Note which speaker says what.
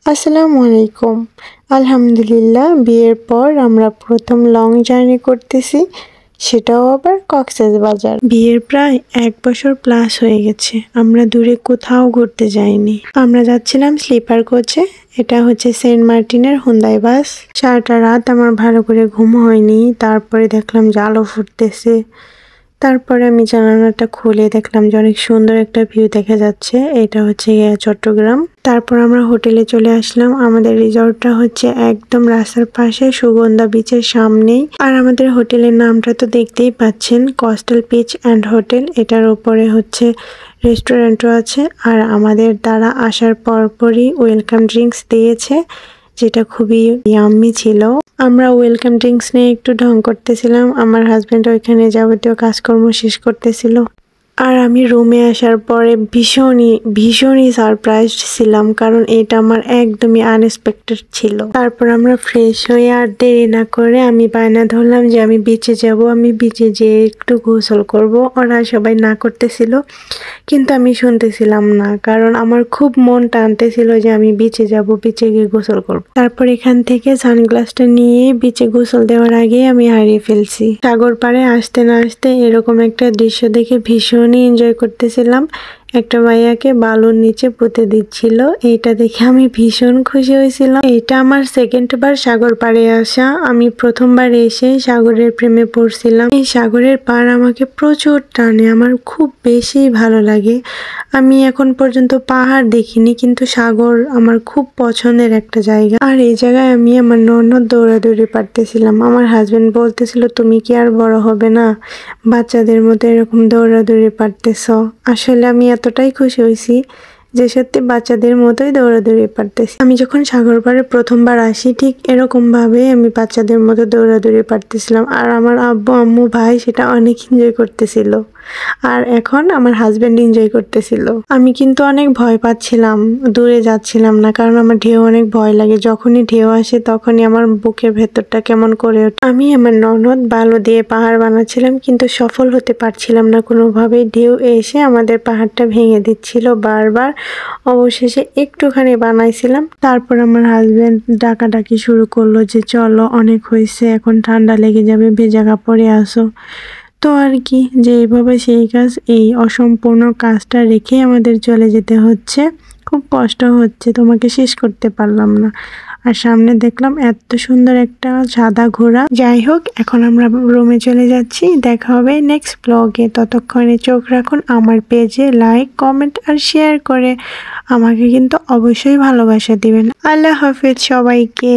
Speaker 1: আসসালামু আলাইকুম। আলহামদুলিল্লাহ, বিয়ের পর আমরা প্রথম লং জার্নি করতেছি, সেটাও আবার কক্সবাজার। বিয়ের প্রায় 1 বছর প্লাস হয়ে গেছে, আমরা দূরে কোথাও ঘুরতে যাইনি। আমরা যাচ্ছিলাম স্লিপার কোচে, এটা হচ্ছে সেন্ট মার্টিনের হুন্দাই বাস। সারাটা রাত আমার ভালো করে ঘুম হয়নি। তারপরে দেখলাম যে আলো ফুটতেছে, তারপরে আমি জানালাটা খুলে দেখলাম যে অনেক সুন্দর একটা ভিউ দেখা যাচ্ছে। এটা হচ্ছে চট্টগ্রাম। তারপর আমরা হোটেলে চলে আসলাম। আমাদের রিসর্টটা হচ্ছে একদম রাস্তার পাশে, সুগন্ধা বিচের সামনেই। আর আমাদের হোটেলের নামটা তো দেখতেই পাচ্ছেন, কোস্টাল বিচ অ্যান্ড হোটেল। এটার উপরে হচ্ছে রেস্টুরেন্টও আছে। আর আমাদের দ্বারা আসার পরপরই ওয়েলকাম ড্রিঙ্কস দিয়েছে, যেটা খুবই ইয়াম্মি ছিল। আমরা ওয়েলকাম ড্রিঙ্কস নিয়ে একটু ঢং করতেছিলাম। আমার হাজব্যান্ড ওইখানে যাবতীয় কাজকর্ম শেষ করতেছিল। আর আমি রুমে আসার পরে ভীষণই সারপ্রাইজ ছিলাম, কারণ এটা আমার একদমই আনএক্সপেক্টেড ছিল। তারপর আমরা ফ্রেশ হয়ে আর দেরি না করে আমি বায়না ধরলাম যে আমি বিচে যাব, আমি বিচে যেয়ে একটু গোসল করব। ওরা সবাই না করতেছিল, কিন্তু আমি শুনতেছিলাম না, কারণ আমার খুব মন টানতেছিল যে আমি বিচে যাব, বিচে গিয়ে গোসল করব। তারপর এখান থেকে সানগ্লাসটা নিয়ে বিচে গোসল দেওয়ার আগে আমি হারিয়ে ফেলছি। সাগর পাড়ে আসতে না আসতে এরকম একটা দৃশ্য দেখে ভীষণই এনজয় করতেছিলাম। একটা ভাইয়াকে বালুর নিচে পুঁতে দিচ্ছিল, এইটা দেখে আমি ভীষণ খুশি হয়েছিলাম। এটা আমার সেকেন্ড বার সাগর পাড়ে আসা। আমি প্রথমবার এসে সাগরের প্রেমে পড়ছিলাম। এই সাগরের পাড় আমাকে প্রচুর টানে, আমার খুব বেশি ভালো লাগে। আমি এখন পর্যন্ত পাহাড় দেখিনি, কিন্তু সাগর আমার খুব পছন্দের একটা জায়গা। আর এই জায়গায় আমি আমার ননদ দৌড়াদৌড়ি পারতেছিলাম। আমার হাজবেন্ড বলতেছিল, তুমি কি আর বড় হবে না, বাচ্চাদের মতো এরকম দৌড়াদৌড়ি পারতেছ। আসলে আমি এতটাই খুশি হয়েছি যে সত্যি বাচ্চাদের মতোই দৌড়াদৌড়ি পারতেছি। আমি যখন সাগর পাড়ে প্রথমবার আসি, ঠিক এরকম ভাবে আমি বাচ্চাদের মতো দৌড়াদৌড়ি পারতেছিলাম। আর আমার আব্বু আম্মু ভাই সেটা অনেক এনজয় করতেছিল। আর এখন আমার হাজবেন্ড এনজয় করতেছিল। আমি কিন্তু অনেক ভয় পাচ্ছিলাম, দূরে যাচ্ছিলাম না, কারণ আমার ঢেউ অনেক ভয় লাগে। যখনই ঢেউ আসে তখনই আমার বুকের ভেতরটা কেমন করে ওঠে। আমি আমার ননদ বালু দিয়ে পাহাড় বানাচ্ছিলাম, কিন্তু সফল হতে পারছিলাম না কোনোভাবেই। ঢেউ এসে আমাদের পাহাড়টা ভেঙে দিচ্ছিল বারবার। অবশেষে একটুখানি বানাইছিলাম। তারপর আমার হাজবেন্ড ডাকাডাকি শুরু করলো যে চলো, অনেক হয়েছে, এখন ঠান্ডা লেগে যাবে, ভেজা কাপড়ে আসো। তো আর কি, যে এইভাবে সেই কাজ, এই অসম্পূর্ণ কাজটা রেখে আমাদের চলে যেতে হচ্ছে। খুব কষ্ট হচ্ছে, তোমাকে শেষ করতে পারলাম না। আর সামনে দেখলাম এত সুন্দর একটা সাদা ঘোড়া। যাই হোক, এখন আমরা রুমে চলে যাচ্ছি। দেখা হবে নেক্সট ব্লগে। ততক্ষণে চোখ রাখুন আমার পেজে, লাইক, কমেন্ট আর শেয়ার করে আমাকে কিন্তু অবশ্যই ভালোবাসা দিবেন। আল্লাহ হাফেজ সবাইকে।